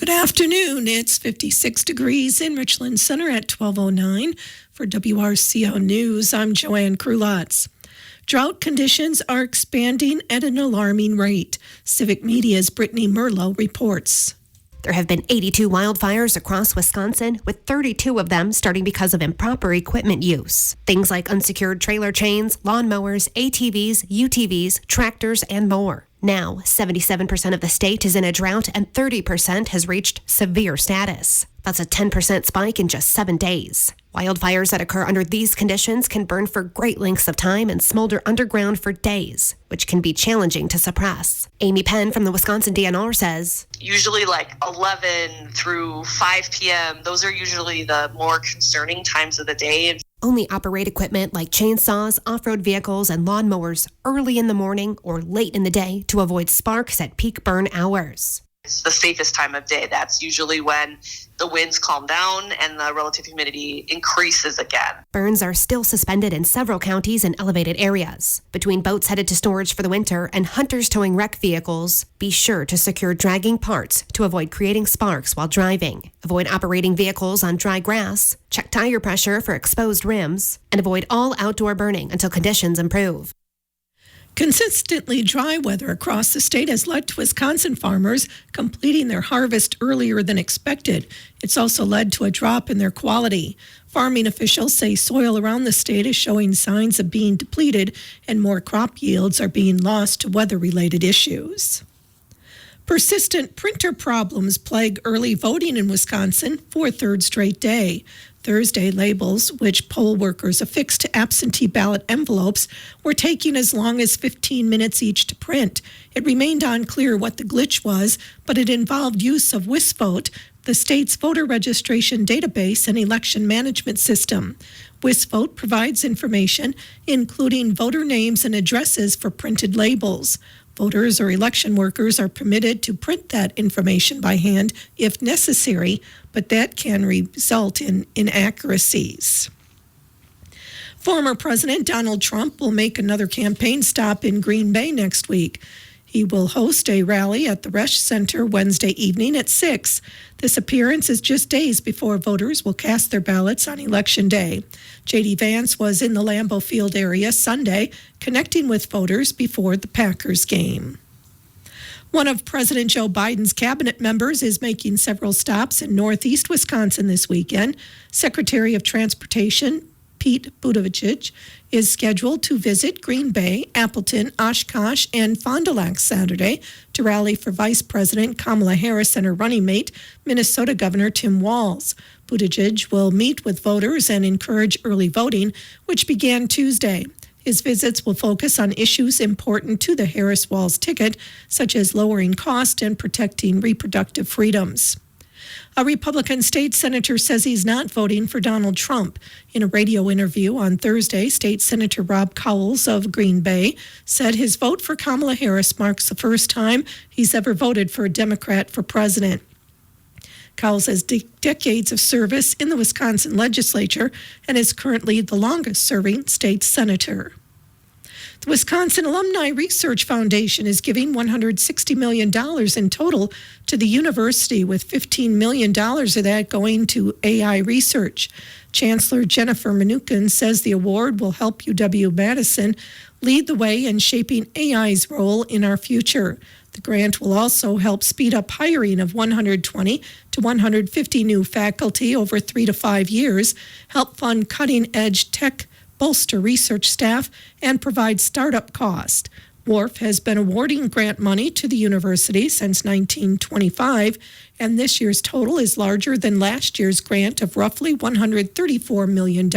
Good afternoon. It's 56 degrees in Richland Center at 12:09. For WRCO News, I'm Joanne Krulotz. Drought conditions are expanding at an alarming rate. Civic Media's Brittany Merlo reports. There have been 82 wildfires across Wisconsin, with 32 of them starting because of improper equipment use. Things like unsecured trailer chains, lawnmowers, ATVs, UTVs, tractors, and more. Now, 77% of the state is in a drought and 30% has reached severe status. That's a 10% spike in just 7 days. Wildfires that occur under these conditions can burn for great lengths of time and smolder underground for days, which can be challenging to suppress. Amy Penn from the Wisconsin DNR says, usually like 11 through 5 p.m., those are usually the more concerning times of the day. Only operate equipment like chainsaws, off-road vehicles, and lawnmowers early in the morning or late in the day to avoid sparks at peak burn hours. It's the safest time of day. That's usually when the winds calm down and the relative humidity increases again. Burns are still suspended in several counties and elevated areas. Between boats headed to storage for the winter and hunters towing wreck vehicles, be sure to secure dragging parts to avoid creating sparks while driving. Avoid operating vehicles on dry grass, check tire pressure for exposed rims, and avoid all outdoor burning until conditions improve. Consistently dry weather across the state has led to Wisconsin farmers completing their harvest earlier than expected. It's also led to a drop in their quality. Farming officials say soil around the state is showing signs of being depleted and more crop yields are being lost to weather-related issues. Persistent printer problems plague early voting in Wisconsin for a third straight day. Thursday, labels, which poll workers affixed to absentee ballot envelopes, were taking as long as 15 minutes each to print. It remained unclear what the glitch was, but it involved use of WisVote, the state's voter registration database and election management system. WisVote provides information, including voter names and addresses for printed labels. Voters or election workers are permitted to print that information by hand if necessary, but that can result in inaccuracies. Former President Donald Trump will make another campaign stop in Green Bay next week. He will host a rally at the Resch Center Wednesday evening at 6. This appearance is just days before voters will cast their ballots on Election Day. J.D. Vance was in the Lambeau Field area Sunday, connecting with voters before the Packers game. One of President Joe Biden's cabinet members is making several stops in northeast Wisconsin this weekend. Secretary of Transportation Pete Buttigieg is scheduled to visit Green Bay, Appleton, Oshkosh, and Fond du Lac Saturday to rally for Vice President Kamala Harris and her running mate, Minnesota Governor Tim Walz. Buttigieg will meet with voters and encourage early voting, which began Tuesday. His visits will focus on issues important to the Harris-Walz ticket, such as lowering cost and protecting reproductive freedoms. A Republican state senator says he's not voting for Donald Trump. In a radio interview on Thursday, State Senator Rob Cowles of Green Bay said his vote for Kamala Harris marks the first time he's ever voted for a Democrat for president. Cowles has decades of service in the Wisconsin legislature and is currently the longest-serving state senator. The Wisconsin Alumni Research Foundation is giving $160 million in total to the university, with $15 million of that going to AI research. Chancellor Jennifer Mnuchin says the award will help UW-Madison lead the way in shaping AI's role in our future. The grant will also help speed up hiring of 120 to 150 new faculty over 3 to 5 years, help fund cutting-edge tech, bolster research staff, and provide startup cost. WRF has been awarding grant money to the university since 1925, and this year's total is larger than last year's grant of roughly $134 million.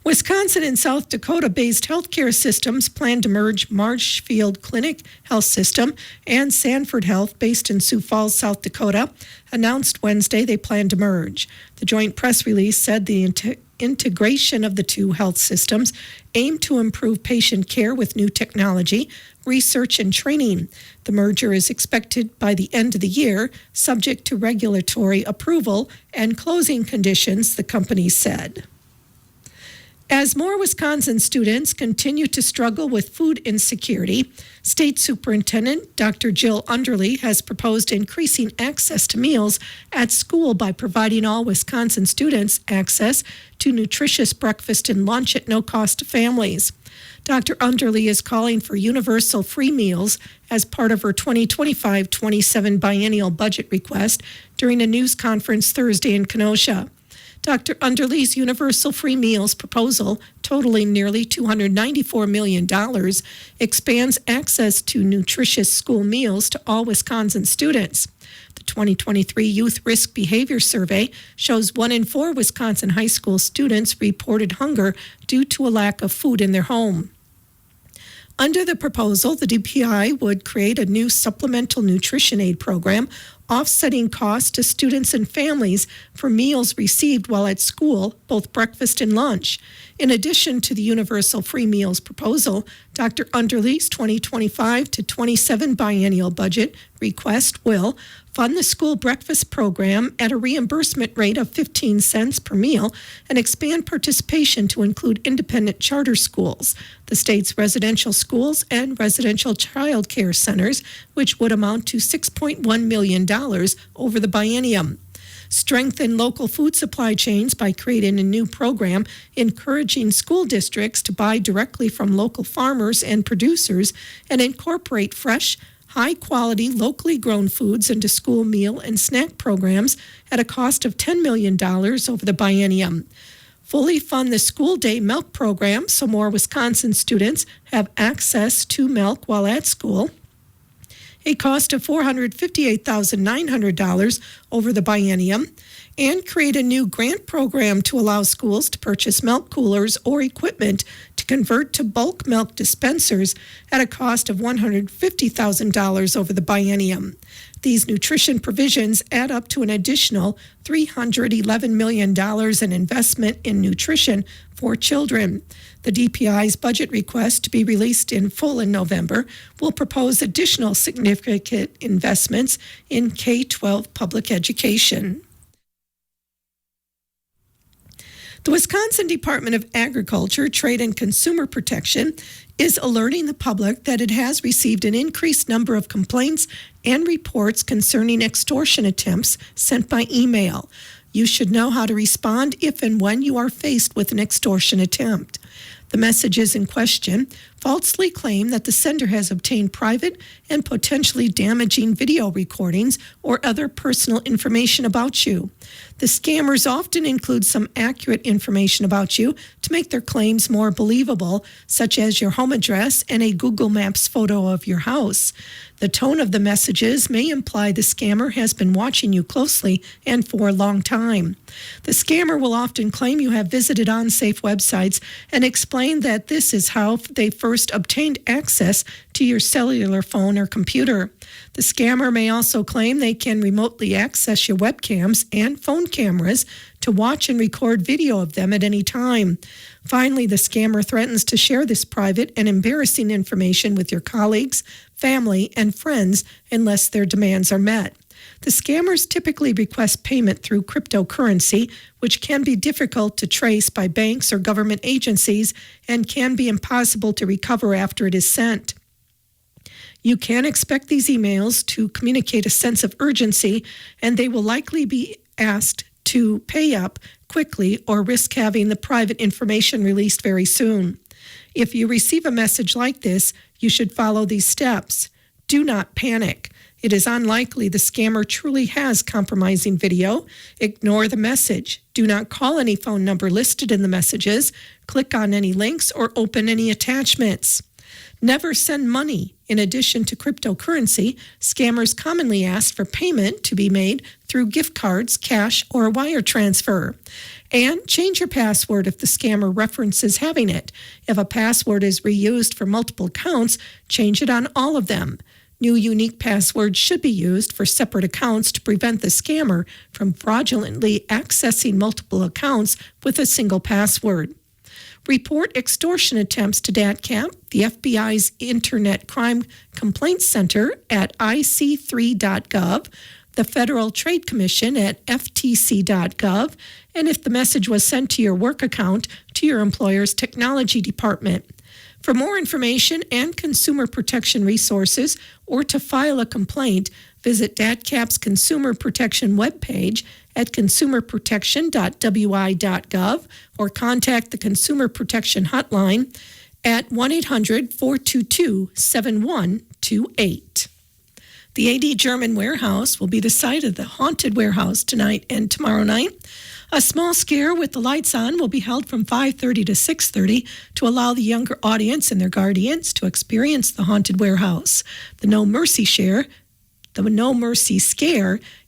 Wisconsin and South Dakota-based healthcare systems plan to merge Marshfield Clinic Health System and Sanford Health, based in Sioux Falls, South Dakota, announced Wednesday they plan to merge. The joint press release said the integration of the two health systems aim to improve patient care with new technology, research, and training. The merger is expected by the end of the year, subject to regulatory approval and closing conditions, the company said. As more Wisconsin students continue to struggle with food insecurity, State Superintendent Dr. Jill Underly has proposed increasing access to meals at school by providing all Wisconsin students access to nutritious breakfast and lunch at no cost to families. Dr. Underly is calling for universal free meals as part of her 2025-27 biennial budget request during a news conference Thursday in Kenosha. Dr. Underly's universal free meals proposal, totaling nearly $294 million, expands access to nutritious school meals to all Wisconsin students. The 2023 Youth Risk Behavior Survey shows 1 in 4 Wisconsin high school students reported hunger due to a lack of food in their home. Under the proposal, the DPI would create a new supplemental nutrition aid program, offsetting costs to students and families for meals received while at school, both breakfast and lunch. In addition to the universal free meals proposal, Dr. Underly's 2025-27 biennial budget request will fund the school breakfast program at a reimbursement rate of 15 cents per meal and expand participation to include independent charter schools, the state's residential schools, and residential child care centers, which would amount to $6.1 million over the biennium. Strengthen local food supply chains by creating a new program encouraging school districts to buy directly from local farmers and producers and incorporate fresh, high-quality, locally grown foods into school meal and snack programs at a cost of $10 million over the biennium. Fully fund the school day milk program so more Wisconsin students have access to milk while at school, a cost of $458,900 over the biennium, and create a new grant program to allow schools to purchase milk coolers or equipment to convert to bulk milk dispensers at a cost of $150,000 over the biennium. These nutrition provisions add up to an additional $311 million in investment in nutrition for children. The DPI's budget request, to be released in full in November, will propose additional significant investments in K-12 public education. The Wisconsin Department of Agriculture, Trade and Consumer Protection is alerting the public that it has received an increased number of complaints and reports concerning extortion attempts sent by email. You should know how to respond if and when you are faced with an extortion attempt. The messages in question falsely claim that the sender has obtained private and potentially damaging video recordings or other personal information about you. The scammers often include some accurate information about you to make their claims more believable, such as your home address and a Google Maps photo of your house. The tone of the messages may imply the scammer has been watching you closely and for a long time. The scammer will often claim you have visited unsafe websites and explain that this is how they first obtained access to your cellular phone or computer. The scammer may also claim they can remotely access your webcams and phone cameras to watch and record video of them at any time. Finally, the scammer threatens to share this private and embarrassing information with your colleagues, family, and friends unless their demands are met. The scammers typically request payment through cryptocurrency, which can be difficult to trace by banks or government agencies and can be impossible to recover after it is sent. You can expect these emails to communicate a sense of urgency, and they will likely be asked to pay up quickly or risk having the private information released very soon. If you receive a message like this, you should follow these steps. Do not panic. It is unlikely the scammer truly has compromising video. Ignore the message. Do not call any phone number listed in the messages. Click on any links or open any attachments. Never send money. In addition to cryptocurrency, scammers commonly ask for payment to be made through gift cards, cash, or a wire transfer. And change your password if the scammer references having it. If a password is reused for multiple accounts, change it on all of them. New unique passwords should be used for separate accounts to prevent the scammer from fraudulently accessing multiple accounts with a single password. Report extortion attempts to DATCAP, the FBI's Internet Crime Complaint Center, at ic3.gov, the Federal Trade Commission at ftc.gov, and if the message was sent to your work account, to your employer's technology department. For more information and consumer protection resources or to file a complaint, visit DATCAP's Consumer Protection webpage at consumerprotection.wi.gov or contact the Consumer Protection Hotline at 1-800-422-7128. The AD German Warehouse will be the site of the Haunted Warehouse tonight and tomorrow night. A small scare with the lights on will be held from 5:30 to 6:30 to allow the younger audience and their guardians to experience the Haunted Warehouse. The No Mercy Scare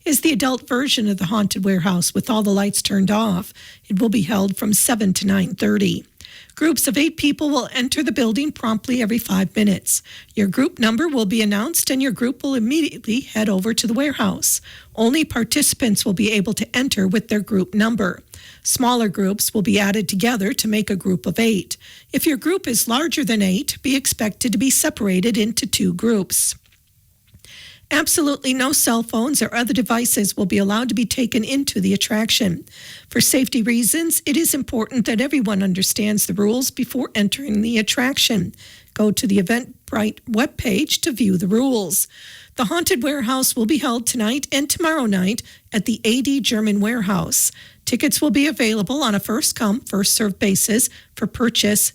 is the adult version of the Haunted Warehouse with all the lights turned off. It will be held from 7 to 9:30. Groups of 8 people will enter the building promptly every 5 minutes. Your group number will be announced and your group will immediately head over to the warehouse. Only participants will be able to enter with their group number. Smaller groups will be added together to make a group of 8. If your group is larger than 8, be expected to be separated into 2 groups. Absolutely no cell phones or other devices will be allowed to be taken into the attraction. For safety reasons, it is important that everyone understands the rules before entering the attraction. Go to the Eventbrite webpage to view the rules. The Haunted Warehouse will be held tonight and tomorrow night at the AD German Warehouse. Tickets will be available on a first-come, first-served basis for purchase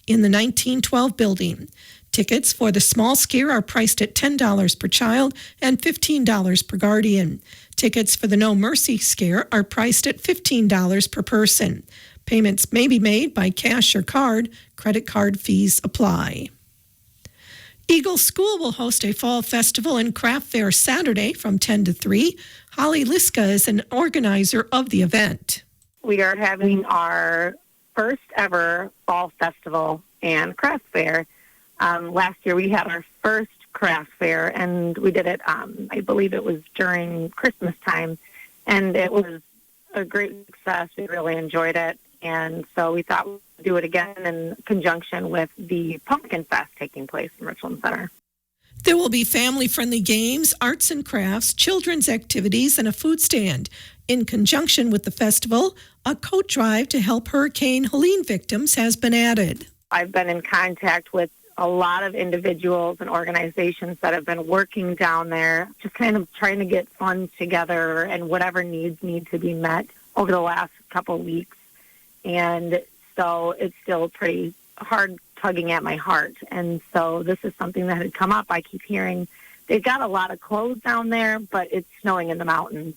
in the 1912 building. Tickets for the small scare are priced at $10 per child and $15 per guardian. Tickets for the No Mercy Scare are priced at $15 per person. Payments may be made by cash or card. Credit card fees apply. Eagle School will host a fall festival and craft fair Saturday from 10 to 3. Holly Liska is an organizer of the event. We are having our first ever fall festival and craft fair. Last year we had our first craft fair, and we did it, I believe it was during Christmas time, and it was a great success. We really enjoyed it, and so we thought we'd do it again in conjunction with the Pumpkin Fest taking place in Richland Center. There will be family-friendly games, arts and crafts, children's activities, and a food stand. In conjunction with the festival, a coat drive to help Hurricane Helene victims has been added. I've been in contact with a lot of individuals and organizations that have been working down there, just kind of trying to get funds together and whatever needs need to be met over the last couple of weeks. And so it's still pretty hard tugging at my heart. And so this is something that had come up. I keep hearing they've got a lot of clothes down there, but it's snowing in the mountains.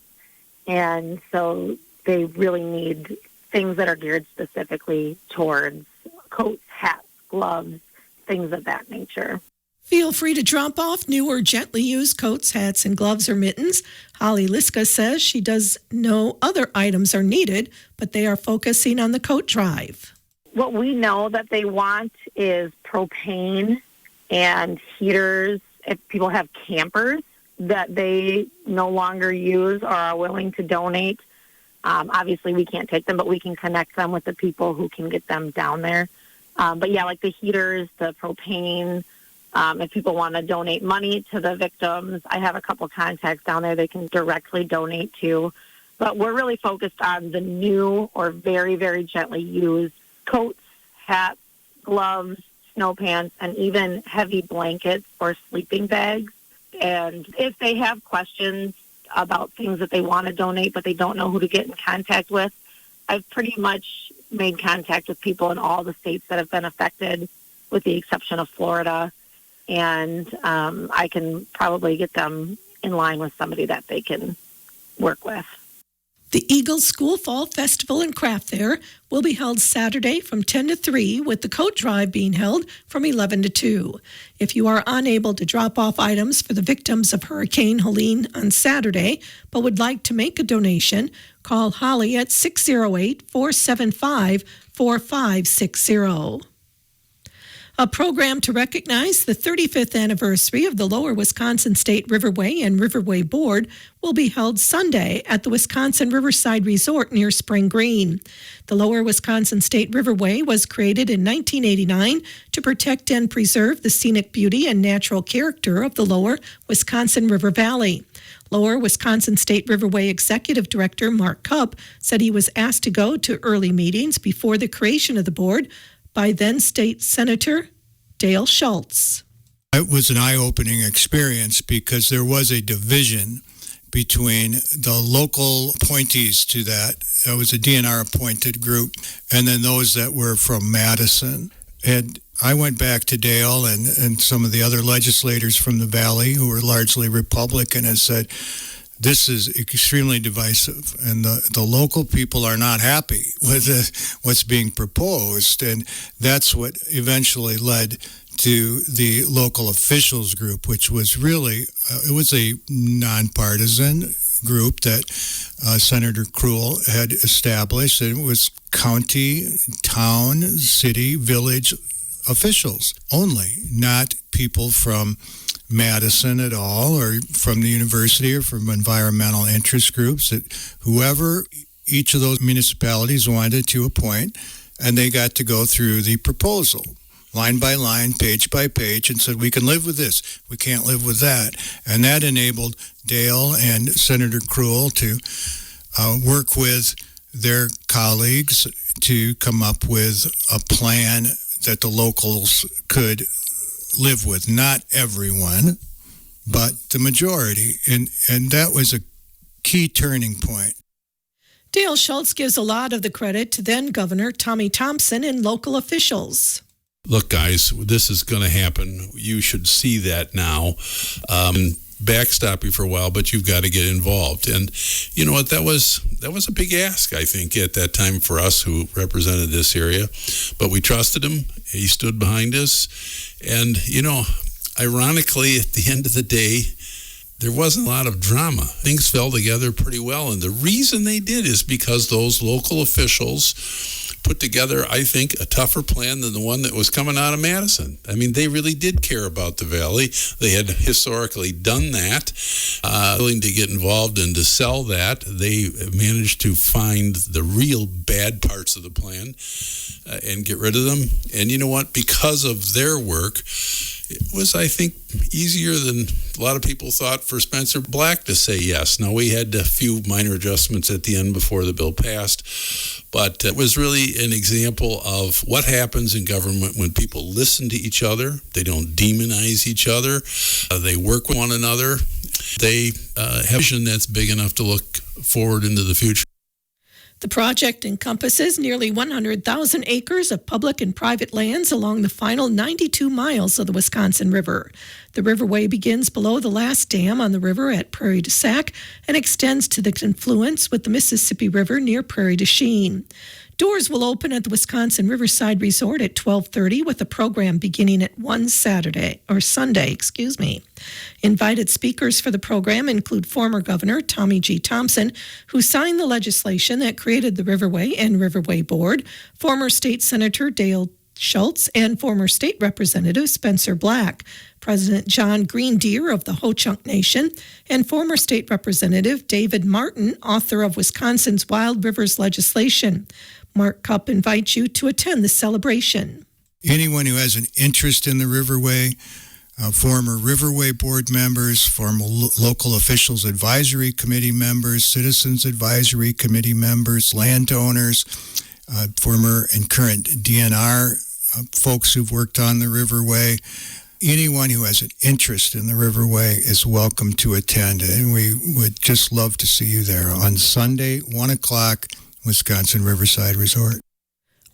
And so they really need things that are geared specifically towards coats, hats, gloves, things of that nature. Feel free to drop off new or gently used coats, hats, and gloves or mittens. Holly Liska says she does know other items are needed, but they are focusing on the coat drive. What we know that they want is propane and heaters. If people have campers that they no longer use or are willing to donate, obviously we can't take them, but we can connect them with the people who can get them down there. But yeah, like the heaters, the propane, if people want to donate money to the victims, I have a couple contacts down there they can directly donate to. But we're really focused on the new or very, very gently used coats, hats, gloves, snow pants, and even heavy blankets or sleeping bags. And if they have questions about things that they want to donate but they don't know who to get in contact with, I've pretty much made contact with people in all the states that have been affected, with the exception of Florida, and I can probably get them in line with somebody that they can work with. The Eagle School Fall Festival and Craft Fair will be held Saturday from 10 to 3, with the coat drive being held from 11 to 2. If you are unable to drop off items for the victims of Hurricane Helene on Saturday, but would like to make a donation, call Holly at 608-475-4560. A program to recognize the 35th anniversary of the Lower Wisconsin State Riverway and Riverway Board will be held Sunday at the Wisconsin Riverside Resort near Spring Green. The Lower Wisconsin State Riverway was created in 1989 to protect and preserve the scenic beauty and natural character of the Lower Wisconsin River Valley. Lower Wisconsin State Riverway Executive Director Mark Cupp said he was asked to go to early meetings before the creation of the board by then State Senator Dale Schultz. It was an eye-opening experience because there was a division between the local appointees to that. That was a DNR-appointed group, and then those that were from Madison. And I went back to Dale and some of the other legislators from the Valley who were largely Republican and said, this is extremely divisive, and the local people are not happy with what's being proposed, and that's what eventually led to the local officials group, which was really, it was a nonpartisan group that Senator Krull had established, and it was county, town, city, village officials only, not people from Madison at all, or from the university, or from environmental interest groups. That whoever each of those municipalities wanted to appoint, and they got to go through the proposal line by line, page by page, and said, we can live with this, we can't live with that. And that enabled Dale and Senator Krull to work with their colleagues to come up with a plan that the locals could live with. Not everyone, but the majority. And that was a key turning point. Dale Schultz gives a lot of the credit to then Governor Tommy Thompson and local officials. Look, guys, this is going to happen. You should see that now. Backstop you for a while, but you've got to get involved. And you know what? That was a big ask, I think, at that time for us who represented this area. But we trusted him. He stood behind us. And, you know, ironically, at the end of the day, there wasn't a lot of drama. Things fell together pretty well. And the reason they did is because those local officials put together, I think, a tougher plan than the one that was coming out of Madison. I mean, they really did care about the Valley. They had historically done that, willing to get involved and to sell that. They managed to find the real bad parts of the plan and get rid of them. And you know what? Because of their work, it was, I think, easier than a lot of people thought for Spencer Black to say yes. Now, we had a few minor adjustments at the end before the bill passed, but it was really an example of what happens in government when people listen to each other. They don't demonize each other. They work with one another. They have a vision that's big enough to look forward into the future. The project encompasses nearly 100,000 acres of public and private lands along the final 92 miles of the Wisconsin River. The riverway begins below the last dam on the river at Prairie du Sac and extends to the confluence with the Mississippi River near Prairie du Chien. Doors will open at the Wisconsin Riverside Resort at 12:30 with a program beginning at Sunday. Invited speakers for the program include former Governor Tommy G. Thompson, who signed the legislation that created the Riverway and Riverway Board, former State Senator Dale Schultz, and former State Representative Spencer Black, President John Green Deer of the Ho-Chunk Nation, and former State Representative David Martin, author of Wisconsin's Wild Rivers legislation. Mark Cupp invites you to attend the celebration. Anyone who has an interest in the Riverway, former Riverway board members, former local officials advisory committee members, citizens advisory committee members, landowners, former and current DNR folks who've worked on the Riverway. Anyone who has an interest in the Riverway is welcome to attend, and we would just love to see you there on Sunday, 1 o'clock, Wisconsin Riverside Resort.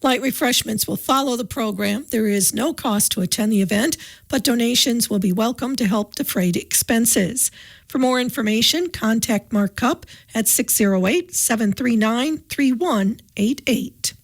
Light refreshments will follow the program. There is no cost to attend the event, but donations will be welcome to help defray expenses. For more information, contact Mark Cupp at 608-739-3188.